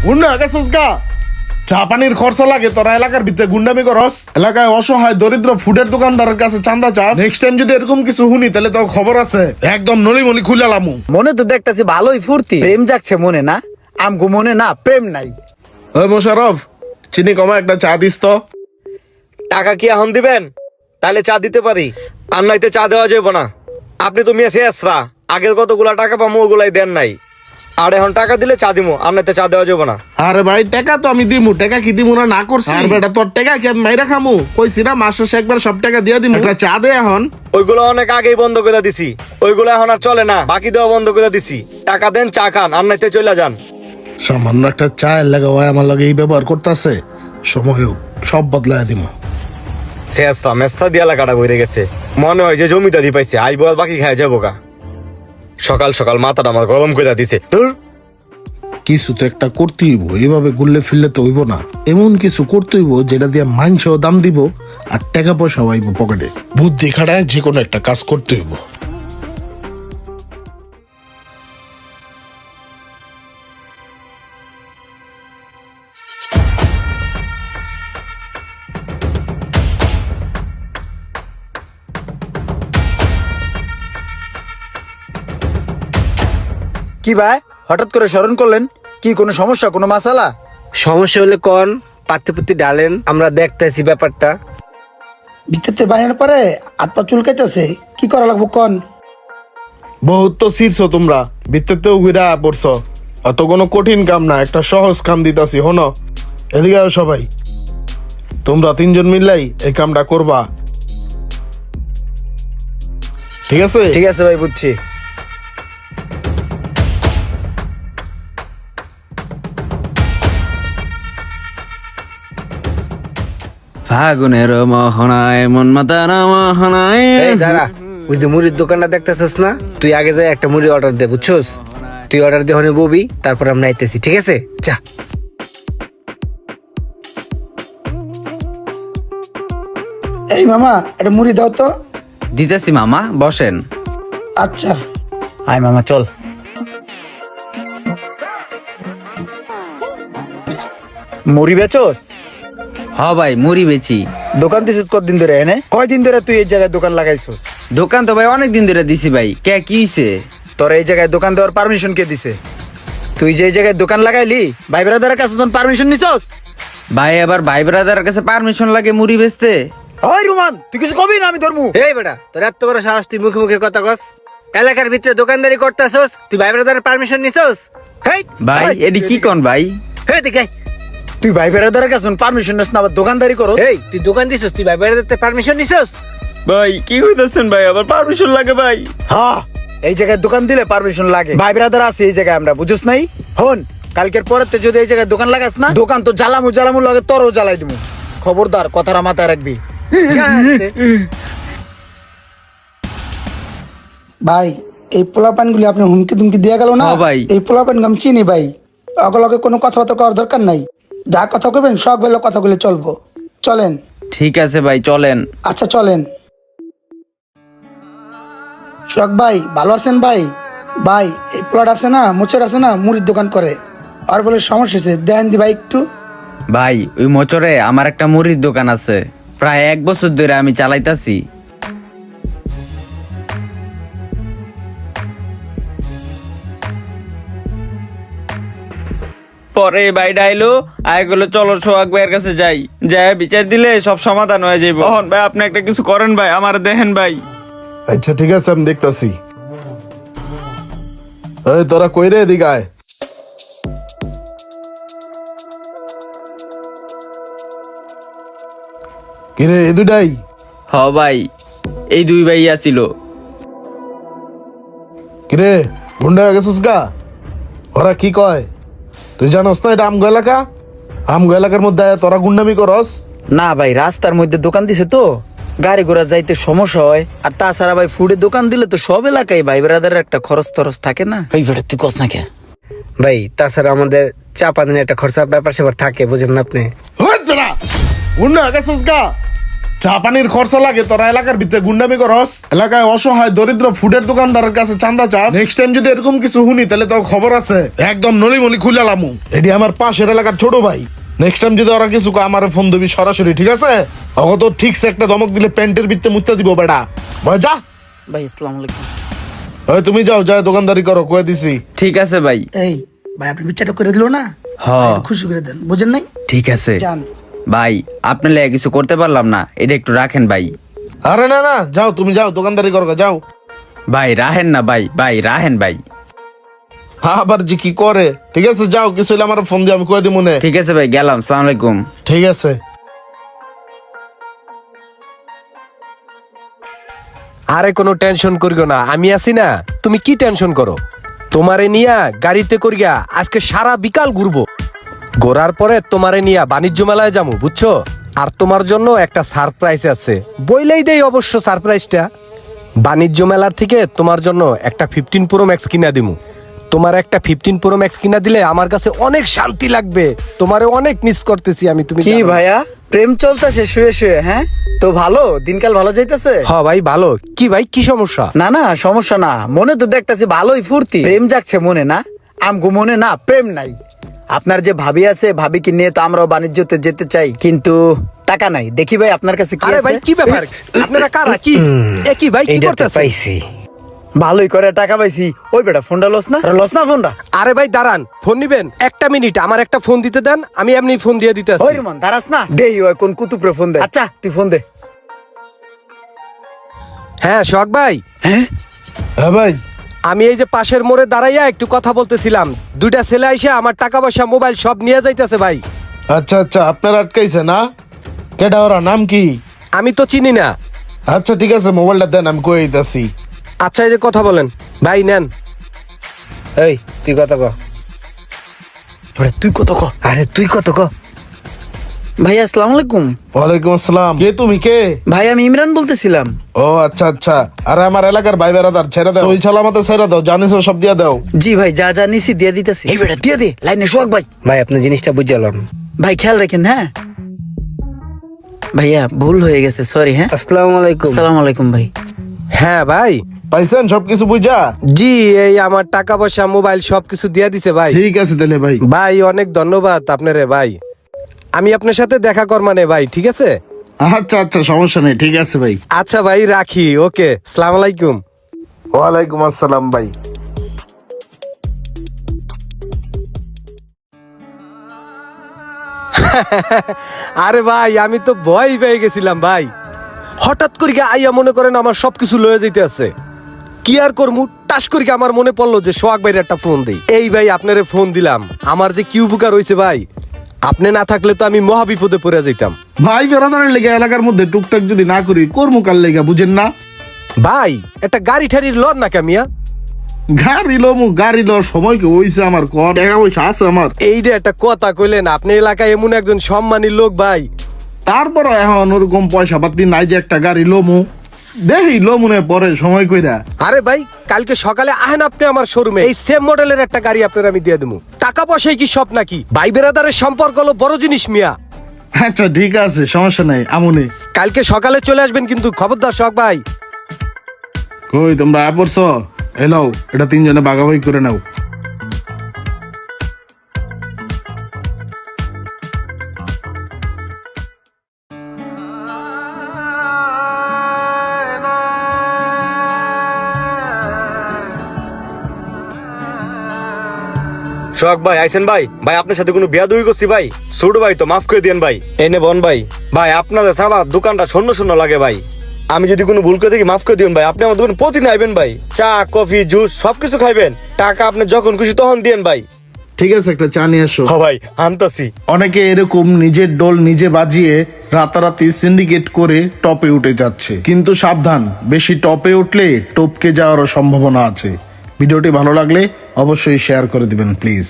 গুন্ডা গেছিস গা? চা পানির খরচা লাগে, তোরা এলাকার ভিতরে গুন্ডামি করস। এলাকায় অসহায় দরিদ্র ফুডের দোকানদারের কাছে চান্দা চাস। নেক্সট টাইম যদি এরকম কিছু শুনি তাহলে তো খবর আছে, একদম নলিমনি খুলে লামু। মনে তো দেখতেছি ভালোই ফুর্তি, প্রেম জাগছে মনে না? আমগো মনে না প্রেম নাই। ওই মোশারফ, চিনি কমা একটা চা দিস তো। টাকা কি এখন দিবেন? তাহলে চা দিতে পারি, আর নয়তো চা দেওয়া যাবে না। আপনি তো মিয়া শেষরা, আগের কতগুলা টাকা পাবো ওগুলাই দেন নাই, আর এখন টাকা দিলে চা দিমু, আর নয়তো চা দেওয়া যাবে না। আরে ভাই টাকা তো আমি দিমু, টাকা কি দিমু না করছি? আর বেটা তোর টাকা কি আমি মাইরা খামু? কইছি না মাস শেষে একবার সব টাকা দিয়ে দিমু। একটা চা দে এখন। ওইগুলো অনেক আগেই বন্ধ করে দিছি, ওইগুলো এখন আর চলে না, বাকি দেওয়া বন্ধ করে দিছি। টাকা দেন, চা খান, আর নয়তো চলে যান। সামান্য একটা চায়ের লাগা ভাই আমার লগে এই ব্যবহার করতেছে, সময় হোক সব বদলায় দিমু। শেষরা মেস্তা দিয়া লাগাটা বইরে গেছে, মনে হয় যে জমিদারি পাইছে, আই বল বাকি খায় যাবো গা। সকাল সকাল মাথাটা আমার গরম করে দিছে। তোর কিছু তো একটা করতে হইব, এইভাবে গুললে ফিরলে তো হইব না। এমন কিছু করতে হইব যেটা দিয়ে মাংসও দাম দিব আর টাকা পয়সাও আইব পকেটে। বুদ্ধি খাটায় যে কোনো একটা কাজ করতে হইব। কি ভাই হঠাৎ করে স্মরণ করলেন? কি কোনো সমস্যা, কোনো মাসালা? সমস্যা হলে কোন পাত্তে পুত্তি ডালেন, আমরা দেখতেছি ব্যাপারটা। ভিতরতে বানানোর পরে হাত পা চুলকাইতেছে, কি করা লাগবো কোন? বহুত তো শীর্ষ তোমরা, ভিত্তিতেও ঘুরা পড়ছ। অত কোনো কঠিন কাম না, একটা সহজ কাম দিতাছি। হনো এদিকে আও সবাই, তোমরা তিনজন মিললাই এই কামটা করবা, ঠিক আছে? ঠিক আছে ভাই, বুঝছি। ফাগুনের মোহনায় মন মাতার মোহনায়। এই দাঁড়া, ওই যে মুড়ির দোকানটা দেখতেছিস না, তুই আগে যাই একটা মুড়ি অর্ডার দে, বুঝছস? তুই অর্ডার দিয়ে হনে ববি, তারপর আমরা আইতেছি, ঠিক আছে? যা। এই মামা এটা মুড়ি দাও তো। দিতেছি মামা, বসেন। আচ্ছা আয় মামা চল। মুড়ি বেচোস? হ ভাই, মুড়ি বেচি। দোকান দিছিস কতদিন ধরে? এনে কয়দিন ধরে তুই এই জায়গায় দোকান লাগাইছিস? দোকান তো ভাই অনেক দিন ধরে দিছি ভাই। কে কি হইছে? তোর এই জায়গায় দোকান দেওয়ার পারমিশন কে দিছে? তুই যে এই জায়গায় দোকান লাগাইলি, ভাই ব্রাদারের কাছে তোর পারমিশন নিছস? ভাই আবার ভাই ব্রাদারের কাছে পারমিশন লাগে মুড়ি বেচতে? ওই রুমান, তুই কিছু কবি না? আমি ধর্মু। এই বেটা, তোর এত বড় সাহস, তুই মুখে মুখে কথা কস? এলাকার ভিতরে দোকানদারি করতেছস, তুই ভাই ব্রাদারের পারমিশন নিছস? হেই ভাই এডি কি কোন ভাই? হেই দেখে, তুই ভাই ব্রাদারের কাছে পারমিশন নিস না, আবার দোকানদারি করো? এই তুই দোকান দিছস, তুই ভাই ব্রাদারের পারমিশন নিছস? ভাই কি হইতাছেন ভাই? আবার পারমিশন লাগে ভাই? হ্যাঁ, এই জায়গায় দোকান দিলে পারমিশন লাগে। ভাই ব্রাদার আছে এই জায়গায়, আমরা বুঝছ নাই? হন, কালকের পরেতে যদি এই জায়গায় দোকান লাগাস না, দোকান তো জ্বালামু লাগে, তোরও জ্বালাই দিমু। খবরদার, কথাটা মাথায় রাখবি। যা। ভাই এই পোলাপান গুলি আপনি হুমকি তুমকি দিয়ে গেল না হ্যাঁ ভাই। এই পোলাপান আমি চিনি ভাই, অগলগে কোনো কথাবার্তা করার দরকার নাই। যা কথা কবেন সব বেলা কথাগুলো চলবো। চলেন। ঠিক আছে ভাই, চলেন। আচ্ছা চলেন। শখ ভাই ভালো আছেন ভাই? ভাই এই প্লট আছে না, মোচের আছে না, মুড়ির দোকান করে, আর বলে সমস্যা হয়েছে, দেন দি ভাই একটু। ভাই ওই মোচরে আমার একটা মুড়ির দোকান আছে, প্রায় 1 বছর ধরে আমি চালাইতাছি। পরে ভাই ডাইলো আইগুলো, চলো সোহাগ ভাইয়ের কাছে যাই, যাই বিচার দিলে সব সমাধান হয়ে যাইব। তখন ভাই আপনি একটা কিছু করেন ভাই, আমার দেখেন ভাই। আচ্ছা ঠিক আছে, আমি দেখতাছি। এই তোরা কই রে? এদিকে আয়। কিরে এ দুটাই? হ ভাই, এই 2 ভাই আছিল। কিরে গুন্ডা হয়ে গেছিস গা? ওরা কি কয় তুই জানোস না এটা আমগো এলাকা? আমগো এলাকার মধ্যে তোরা গুন্ডামি করস? না ভাই, রাস্তার মধ্যে দোকান দিছে তো গাড়ি ঘোড়া যাইতে সমস্যা হয়, আর তাছাড়া ভাই ফুডের দোকান দিলে তো সব এলাকায় ভাই ব্রাদারের একটা খরচ টরচ থাকে না। এই বেটা তুই কস না কে? ভাই তাছাড়া আমাদের চা পানির একটা খরচা ব্যাপার স্যাপার থাকে, বুঝেন না আপনি? গুন্ডা হয়ে গেছিস গা? চা পানির খরচা লাগে, তোরা এলাকার ভিতরে গুন্ডামি করস, এলাকায় অসহায় দরিদ্র ফুডের দোকানদারের কাছে চান্দা চাস। নেক্সট টাইম যদি এরকম কিছু শুনি তাহলে তো খবর আছে, একদম নলিমনি খুলে লামু। এটি আমার পাশের এলাকার ছোট ভাই। নেক্সট টাইম যদি ওরা কিছু কয় আমার ফোন দিবি সরাসরি, ঠিক আছে? অগত ঠিকছে একটা ধমক দিলে প্যান্টের ভিতরে মুত্তা দিব বেটা। ভয় যা। ভাই আসসালামু আলাইকুম। ওই তুমি যাও, যাও দোকানদারি করো, কয়ে দিছি। ঠিক আছে ভাই। এই ভাই আপনি বিচারটা করে দিল না, হ্যাঁ একটু খুশি করে দেন, বুঝেন নাই? ঠিক আছে যান। ভাই, আপনার লেগে কিছু করতে পারলাম না, এটা একটু রাখেন ভাই। আরে না না, যাও তুমি যাও দোকানদারি করো, যাও। ভাই রাহেন না ভাই, ভাই রাহেন ভাই। আবার যে কি করে, ঠিক আছে যাও, কিছু হলে আমার ফোন দিয়ে আমি কয়ে দিব মনে। ঠিক আছে ভাই, গেলাম, সালাম আলাইকুম। ঠিক আছে। আরে কোনো টেনশন করিও না, আমি আছি না। তুমি কি টেনশন করো? তোমারে নিয়া গাড়িতে করিয়া আজকে সারা বিকাল ঘুরবো। ঘোরার পরে তোমারে নিয়া বাণিজ্য মেলায় যাবো, বুঝছো? আর তোমার জন্য একটা সারপ্রাইজ আছে, বইলেই দেই অবশ্য সারপ্রাইজটা। বাণিজ্য মেলার থেকে তোমার জন্য একটা 15 Pro Max কিনা দিমু। তোমার একটা 15 Pro Max কিনা দিলে আমার কাছে অনেক শান্তি লাগবে। তোমারে অনেক মিস করতেছি আমি, তুমি কি জানো। ভাইয়া প্রেম চলতেছে শুয়ে শুয়ে? হ্যাঁ তো ভালো, দিনকাল ভালো যাইতেছে? হ্যাঁ ভাই ভালো। কি ভাই, কি সমস্যা? না না সমস্যা না, মনে তো দেখতেছি ভালোই ফুর্তি, প্রেম জাগছে মনে না? আমগো মনে না প্রেম নাই। আপনার যে ভাবি আছে, ভাবিকে নিয়ে তো আমরাও বাণিজ্যতে যেতে চাই, কিন্তু টাকা নাই। দেখি ভাই আপনার কাছে কি আরে আছে? ভাই কি ব্যাপার, আপনারা কারা? কি এ কি ভাই, কি করতেছেন? ভালোই করে টাকা পাইছি। ওই বেটা ফোনটা লস না, লস না ফোনটা? আরে ভাই দাঁড়ান, ফোন নিবেন? একটা মিনিট, আমার একটা ফোন দিতে দেন, আমি এমনি ফোন দিয়ে দিতে ওই রুমান দাঁড়াস না, দেই ওই কোন কুতুপরে ফোন দে। আচ্ছা তুই ফোন দে। হ্যাঁ সোহাগ ভাই, হ্যাঁ ভাই। আমি এই যে পাশের মোড়ে দাঁড়াইয়া একটু কথা বলতেছিলাম, দুইটা ছেলে আইসা আমার টাকা পয়সা মোবাইল সব নিয়ে যাইতেছে ভাই। আচ্ছা আচ্ছা, আপনার আটকাইছে না? কেডা ওরা, নাম কি? আমি তো চিনি না। আচ্ছা ঠিক আছে, মোবাইলটা দেন, আমি কয়ে দিতেছি। আচ্ছা এই যে কথা বলেন ভাই, নেন। এই তুই কত ক? তুই কত ক? আরে তুই কত ক? ভাই আসসালামু আলাইকুম। ওয়ালাইকুম আসসালাম। কে তুমি, কে? ভাই আমি ইমরান বলতেছিলাম। ও আচ্ছা আচ্ছা। আরে আমার এলাকার ভাই বেড়াদার, ছেড়ে দাও, ওই ছালামাতে ছেড়ে দাও, জানিস সব দিয়ে দাও। জি ভাই, যা যা নিছি দিয়ে দিতেছি। এই বেটা দিয়ে দে লাইনে। সোহাগ ভাই, ভাই আপনি জিনিসটা বুঝলাম। ভাই খেয়াল রাখেন। হ্যাঁ ভাইয়া ভুল হয়ে গেছে, সরি। হ্যাঁ আসসালামু আলাইকুম। আসসালামু আলাইকুম ভাই। হ্যাঁ ভাই। পাইছেন সবকিছু বুঝা? জি, এই আমার টাকা পয়সা মোবাইল সবকিছু দিয়ে দিছে ভাই। ঠিক আছে তাহলে ভাই। ভাই অনেক ধন্যবাদ আপনারে ভাই। আমি আপনার সাথে দেখা করমানে ভাই, ঠিক আছে? আচ্ছা আচ্ছা, সমস্যা নেই, ঠিক আছে ভাই। আচ্ছা ভাই রাখি, ওকে, সালাম আলাইকুম। ওয়ালাইকুম আসসালাম ভাই। আরে ভাই আমি তো ভয় পেয়ে গেছিলাম ভাই। হঠাৎ করে আইয়া মনে করেন আমার সবকিছু লয়ে যাইতে আছে। কি আর করমু, টাস করে আমার মনে পড়লো যে সোহাগ ভাইয়ের একটা ফোন দেই। এই ভাই আপনারে ফোন দিলাম, আমার যে কি উপকার হয়েছে ভাই। আপনি না থাকলে তো আমি মহা বিপদে পড়ে যেতাম। ভাই বেড়াদারের লেগে এলাকার মধ্যে টুকটাক যদি না করি, কর্মকার লেগে, বুঝেন না? ভাই একটা গাড়ি ঠাড়ির লন না কামিয়া। গাড়ি লো সময় কি হইছে আমার, কত টাকা পয়সা আছে আমার। এই যে একটা কথা কইলেন, আপনি এলাকায় এমন একজন সম্মানী লোক ভাই। তারপর এখন ওরকম পয়সা পাতি নাই যে একটা গাড়ি লোমু, দেখি লোমুনে পরে সময় কইরা। আরে ভাই কালকে সকালে আহেন আপনি আমার শোরুমে, এই সেম মডেলের একটা গাড়ি আপনার আমি দিয়ে দেবো। টাকা পয়সায় কি সব নাকি? ভাই বেরাদারের সম্পর্ক হলো বড় জিনিস মিয়া। আচ্ছা ঠিক আছে, সমস্যা নাই, আমনে। কালকে সকালে চলে আসবেন কিন্তু, খবরদার শখ ভাই। কই তোমরা পড়ছ? এলাও, এটা তিনজনে ভাগাভাগি করে নাও। সোহাগ ভাই আইসেন ভাই। ভাই আপনার সাথে কোনো বিয়া দুই করছি ভাই, ছোট ভাই তো মাফ করে দিয়েন ভাই। এনে বন ভাই। ভাই আপনাদের সারা দোকানটা শূন্য শূন্য লাগে ভাই, আমি যদি কোনো ভুল করে থাকি মাফ করে দিন ভাই। আপনি আমার দোকানে প্রতিদিন আইবেন ভাই, চা কফি জুস সবকিছু খাইবেন, টাকা আপনি যখন খুশি তখন দিয়েন ভাই। ঠিক আছে, একটা চা নিয়ে আসো। হ ভাই আনতাছি। অনেকে এরকম নিজের ডোল নিজে বাজিয়ে রাতারাতি সিন্ডিকেট করে টপে উঠে যাচ্ছে, কিন্তু সাবধান, বেশি টপে উঠলে টপকে যাওয়ারও সম্ভাবনা আছে। ভিডিওটি ভালো লাগলে অবশ্যই শেয়ার করে দিবেন প্লিজ।